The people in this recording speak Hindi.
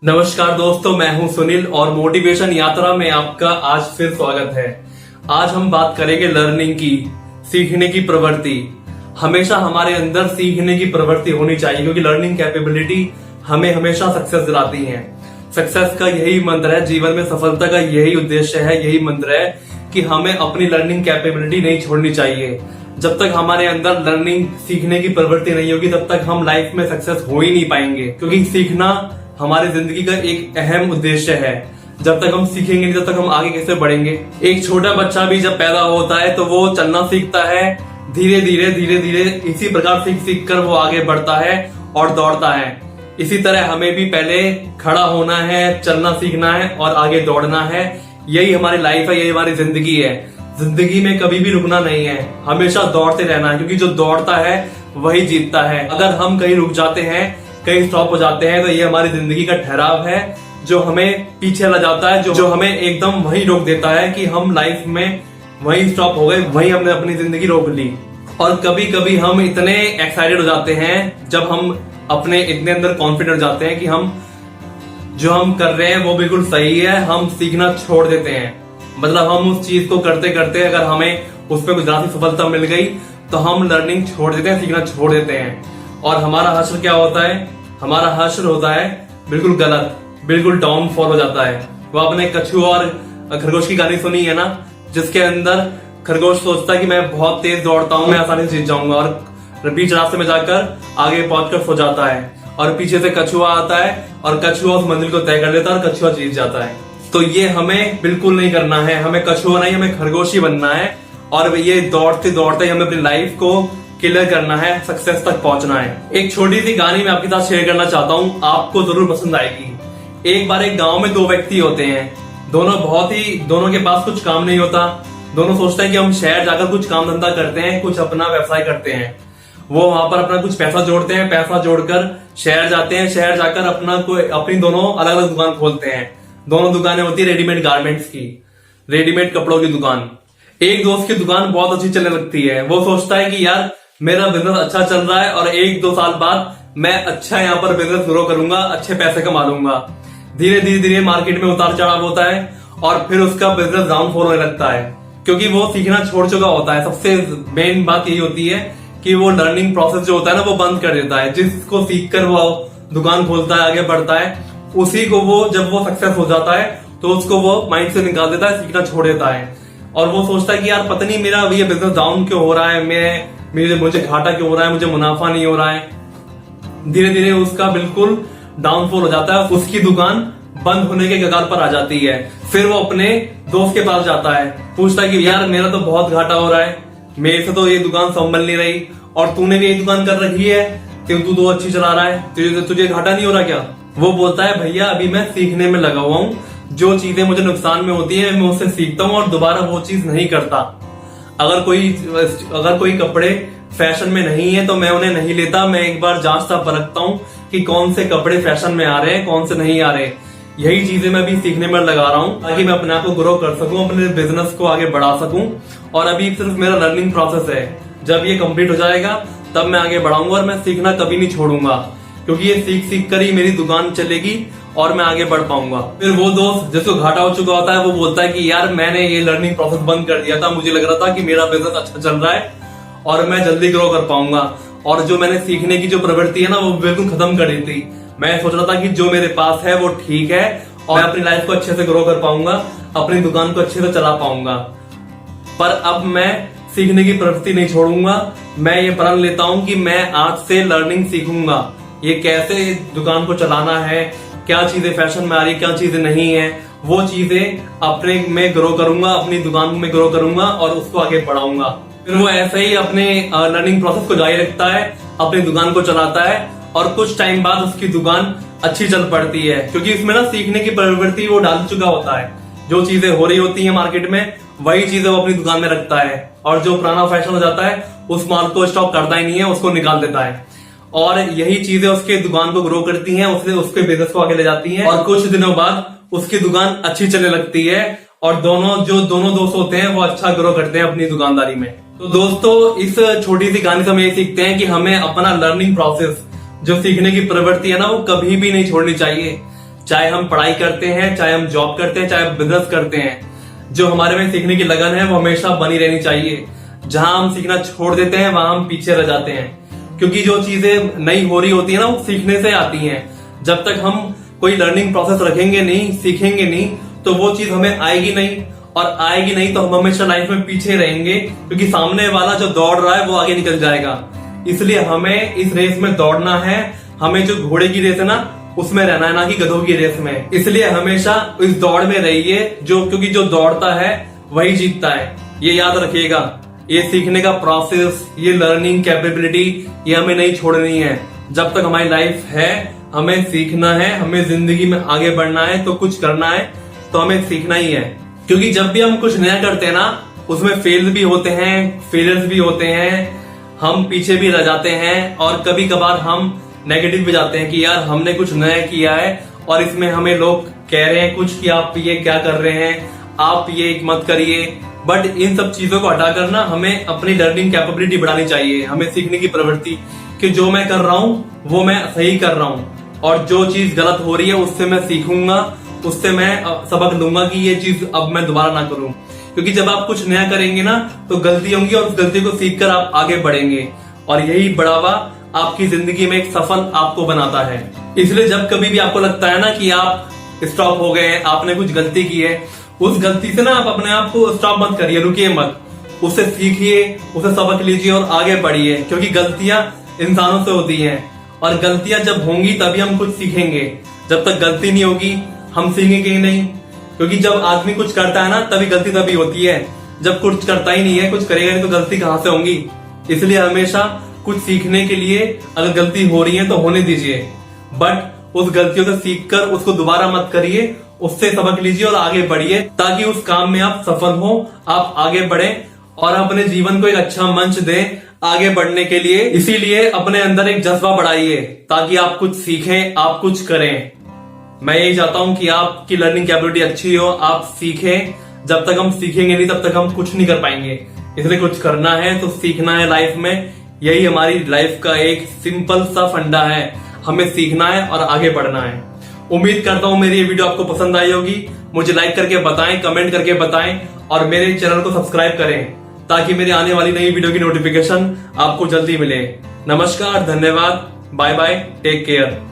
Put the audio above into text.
नमस्कार दोस्तों, मैं हूं सुनील और मोटिवेशन यात्रा में आपका आज फिर स्वागत है। आज हम बात करेंगे लर्निंग की, सीखने की प्रवृत्ति। हमेशा हमारे अंदर सीखने की प्रवृत्ति होनी चाहिए क्योंकि लर्निंग कैपेबिलिटी हमें हमेशा सक्सेस दिलाती है। सक्सेस का यही मंत्र है, जीवन में सफलता का यही उद्देश्य है, यही मंत्र है कि हमें अपनी लर्निंग कैपेबिलिटी नहीं छोड़नी चाहिए। जब तक हमारे अंदर लर्निंग सीखने की प्रवृत्ति नहीं होगी तब तक हम लाइफ में सक्सेस हो ही नहीं पाएंगे, क्योंकि सीखना हमारी जिंदगी का एक अहम उद्देश्य है। जब तक हम सीखेंगे नहीं तब तक हम आगे कैसे बढ़ेंगे। एक छोटा बच्चा भी जब पैदा होता है तो वो चलना सीखता है, धीरे धीरे इसी प्रकार सीख सीख कर वो आगे बढ़ता है और दौड़ता है। इसी तरह हमें भी पहले खड़ा होना है, चलना सीखना है और आगे दौड़ना है। यही हमारी लाइफ है, यही हमारी जिंदगी है। जिंदगी में कभी भी रुकना नहीं है, हमेशा दौड़ते रहना है, क्योंकि जो दौड़ता है वही जीतता है। अगर हम कहीं रुक जाते हैं, कहीं स्टॉप हो जाते हैं, तो ये हमारी जिंदगी का ठहराव है जो हमें पीछे ला जाता है, जो हमें एकदम वही रोक देता है कि हम लाइफ में वही स्टॉप हो गए, वही हमने अपनी जिंदगी रोक ली। और कभी कभी हम इतने एक्साइटेड हो जाते हैं, जब हम अपने इतने अंदर कॉन्फिडेंट हो जाते हैं कि हम जो हम कर रहे हैं वो बिल्कुल सही है, हम सीखना छोड़ देते हैं। मतलब हम उस चीज को करते करते अगर हमें उसमें कुछ ज्यादा सफलता मिल गई तो हम लर्निंग छोड़ देते हैं, सीखना छोड़ देते हैं। और हमारा हश्र क्या होता है? हमारा हश्र होता है बिल्कुल गलत, बिल्कुल डाउनफॉल हो जाता है। वो आपने कछुआ और खरगोश की कहानी सुनी है ना, जिसके अंदर खरगोश सोचता है कि मैं बहुत तेज दौड़ता हूं, मैं आसानी से जीत जाऊंगा, और बीच रास्ते में जाकर आगे पहुंचकर सो जाता है। और पीछे से कछुआ आता है और कछुआ उस मंजिल को तय कर लेता है और कछुआ जीत जाता है। तो ये हमें बिल्कुल नहीं करना है, हमें कछुआ नहीं, हमें खरगोश ही बनना है। और ये दौड़ते दौड़ते हमें अपनी लाइफ को क्लियर करना है, सक्सेस तक पहुंचना है। एक छोटी सी कहानी मैं आपके साथ शेयर करना चाहता हूँ, आपको जरूर पसंद आएगी। एक बार एक गांव में दो व्यक्ति होते हैं, दोनों के पास कुछ काम नहीं होता। दोनों सोचते हैं कि हम शहर जाकर कुछ काम धंधा करते हैं, कुछ अपना व्यवसाय करते हैं। वो वहां पर अपना कुछ पैसा जोड़ते हैं, पैसा जोड़कर शहर जाते हैं, शहर जाकर अपनी दोनों अलग अलग दुकान खोलते हैं। दोनों दुकानें होती है रेडीमेड गारमेंट्स की, रेडीमेड कपड़ों की दुकान। एक दोस्त की दुकान बहुत अच्छी चलने लगती है। वो सोचता है कि यार मेरा बिजनेस अच्छा चल रहा है और 1-2 साल बाद मैं अच्छा यहाँ पर बिजनेस ग्रो करूंगा, अच्छे पैसे कमा लूंगा। धीरे धीरे मार्केट में उतार चढ़ाव होता है और फिर उसका बिजनेस डाउनफॉल होने लगता है, क्योंकि वो सीखना छोड़ चुका होता है। सबसे मेन बात यही होती है कि वो लर्निंग प्रोसेस जो होता है ना, वो बंद कर देता है। जिसको सीख कर वो दुकान खोलता है, आगे बढ़ता है, उसी को वो जब वो सक्सेस हो जाता है तो उसको वो माइंड से निकाल देता है, सीखना छोड़ देता है। और वो सोचता है कि यार पता नहीं मेरा ये बिजनेस डाउन क्यों हो रहा है, मुझे घाटा क्यों हो रहा है, मुझे मुनाफा नहीं हो रहा है। धीरे धीरे उसका बिल्कुल डाउनफॉल हो जाता है, उसकी दुकान बंद होने के कगार पर आ जाती है। फिर वो अपने दोस्त के पास जाता है, पूछता है कि यार मेरा तो बहुत घाटा हो रहा है, मेरे से तो ये दुकान संभल नहीं रही, और तूने भी ये दुकान कर रखी है, तू तो अच्छी चला रहा है, तुझे घाटा नहीं हो रहा क्या? वो बोलता है भैया अभी मैं सीखने में लगा हुआ हूँ, जो चीजें मुझे नुकसान में होती है मैं उससे सीखता हूँ और दोबारा वो चीज नहीं करता। अगर कोई कपड़े फैशन में नहीं है तो मैं उन्हें नहीं लेता, मैं एक बार जांचता परखता हूँ कि कौन से कपड़े फैशन में आ रहे हैं, कौन से नहीं आ रहे। यही चीजें मैं भी सीखने में लगा रहा हूँ ताकि मैं अपने आप को ग्रो कर सकूं, अपने बिजनेस को आगे बढ़ा सकूं। और अभी सिर्फ मेरा लर्निंग प्रोसेस है, जब ये कंप्लीट हो जाएगा तब मैं आगे बढ़ाऊंगा और मैं सीखना कभी नहीं छोड़ूंगा, क्योंकि ये सीख सीख कर ही मेरी दुकान चलेगी और मैं आगे बढ़ पाऊंगा। फिर वो दोस्त जिसको घाटा हो चुका होता है वो बोलता है कि यार मैंने ये लर्निंग प्रोसेस बंद कर दिया था, मुझे लग रहा था कि मेरा बिजनेस अच्छा चल रहा है और मैं जल्दी ग्रो कर पाऊंगा, और जो मैंने सीखने की जो प्रवृत्ति है ना वो बिल्कुल खत्म कर दी थी। मैं सोच रहा था कि जो मेरे पास है वो ठीक है और मैं अपनी लाइफ को अच्छे से ग्रो कर पाऊंगा, अपनी दुकान को अच्छे से चला पाऊंगा। पर अब मैं सीखने की प्रवृत्ति नहीं छोड़ूंगा। मैं ये प्रण लेता हूं कि मैं आज से लर्निंग सीखूंगा, ये कैसे दुकान को चलाना है, क्या चीजें फैशन में आ रही, क्या चीजें नहीं है, वो चीजें अपने में ग्रो करूंगा, अपनी दुकान में ग्रो करूंगा और उसको आगे बढ़ाऊंगा। फिर वो ऐसे ही अपने लर्निंग प्रोसेस को जारी रखता है, अपनी दुकान को चलाता है और कुछ टाइम बाद उसकी दुकान अच्छी चल पड़ती है, क्योंकि इसमें ना सीखने की प्रवृत्ति वो डाल चुका होता है। जो चीजें हो रही होती है मार्केट में वही चीजें वो अपनी दुकान में रखता है, और जो पुराना फैशन हो जाता है उस माल को स्टॉक करता ही नहीं है, उसको निकाल देता है। और यही चीजें उसके दुकान को ग्रो करती हैं, उसके बिजनेस को आगे ले जाती हैं, और कुछ दिनों बाद उसकी दुकान अच्छी चलने लगती है और दोनों दोस्त होते हैं वो अच्छा ग्रो करते हैं अपनी दुकानदारी में। तो दोस्तों इस छोटी सी कहानी से हम ये सीखते हैं कि हमें अपना लर्निंग प्रोसेस, जो सीखने की प्रवृत्ति है ना, वो कभी भी नहीं छोड़नी चाहिए। चाहे हम पढ़ाई करते हैं, चाहे हम जॉब करते हैं, चाहे हम बिजनेस करते हैं, जो हमारे में सीखने की लगन है वो हमेशा बनी रहनी चाहिए। जहां हम सीखना छोड़ देते हैं वहां हम पीछे रह जाते हैं, क्योंकि जो चीजें नई हो रही होती है ना वो सीखने से आती हैं। जब तक हम कोई लर्निंग प्रोसेस रखेंगे नहीं, सीखेंगे नहीं, तो वो चीज हमें आएगी नहीं, और आएगी नहीं तो हम हमेशा लाइफ में पीछे रहेंगे, क्योंकि सामने वाला जो दौड़ रहा है वो आगे निकल जाएगा। इसलिए हमें इस रेस में दौड़ना है, हमें जो घोड़े की रेस है ना उसमें रहना है, ना कि गधों की रेस में। इसलिए हमेशा इस दौड़ में रहिए, क्योंकि जो दौड़ता है वही जीतता है। ये याद रखिएगा, ये सीखने का प्रोसेस, ये लर्निंग कैपेबिलिटी, ये हमें नहीं छोड़नी है। जब तक हमारी लाइफ है हमें सीखना है, हमें जिंदगी में आगे बढ़ना है, तो कुछ करना है तो हमें सीखना ही है। क्योंकि जब भी हम कुछ नया करते हैं ना उसमें फेल भी होते हैं, फेलियर्स भी होते हैं, हम पीछे भी रह जाते हैं, और कभी कभार हम नेगेटिव भी जाते हैं कि यार हमने कुछ नया किया है और इसमें हमें लोग कह रहे हैं कुछ कि आप ये क्या कर रहे हैं, आप ये मत करिए। बट इन सब चीजों को हटाकर ना हमें अपनी लर्निंग कैपेबिलिटी बढ़ानी चाहिए, हमें सीखने की प्रवृत्ति कि जो मैं कर रहा हूँ वो मैं सही कर रहा हूँ, और जो चीज गलत हो रही है उससे मैं सीखूंगा, उससे मैं सबक लूंगा कि ये चीज अब मैं दोबारा ना करूं। क्योंकि जब आप कुछ नया करेंगे ना तो गलती होंगी, और उस गलती को सीखकर आप आगे बढ़ेंगे, और यही बढ़ावा आपकी जिंदगी में एक सफल आपको बनाता है। इसलिए जब कभी भी आपको लगता है ना कि आप स्टॉप हो गए, आपने कुछ गलती की है, उस गलती से ना आप अपने आप को स्टॉप मत करिए, रुकिए मत, उससे सीखिए, उसे सबक लीजिए और आगे बढ़िए। क्योंकि गलतियां इंसानों से होती हैं, और गलतियां जब होंगी तभी हम कुछ सीखेंगे। जब तक गलती नहीं होगी हम सीखेंगे ही नहीं। क्योंकि जब आदमी कुछ करता है ना तभी गलती तभी होती है, जब कुछ करता ही नहीं है, कुछ करेगा नहीं तो गलती कहां से होंगी। इसलिए हमेशा कुछ सीखने के लिए अगर गलती हो रही है तो होने दीजिए, बट उस गलतियों से सीखकर उसको दोबारा मत करिए, उससे सबक लीजिए और आगे बढ़िए, ताकि उस काम में आप सफल हो, आप आगे बढ़ें और अपने जीवन को एक अच्छा मंच दें आगे बढ़ने के लिए। इसीलिए अपने अंदर एक जज्बा बढ़ाइए ताकि आप कुछ सीखें, आप कुछ करें। मैं यही चाहता हूं कि आपकी लर्निंग कैपेबिलिटी अच्छी हो, आप सीखें। जब तक हम सीखेंगे नहीं तब तक हम कुछ नहीं कर पाएंगे। इसलिए कुछ करना है तो सीखना है लाइफ में, यही हमारी लाइफ का एक सिंपल सा फंडा है। हमें सीखना है और आगे बढ़ना है। उम्मीद करता हूं मेरी ये वीडियो आपको पसंद आई होगी। मुझे लाइक करके बताएं, कमेंट करके बताएं, और मेरे चैनल को सब्सक्राइब करें ताकि मेरी आने वाली नई वीडियो की नोटिफिकेशन आपको जल्दी मिले। नमस्कार, धन्यवाद, बाय बाय, टेक केयर।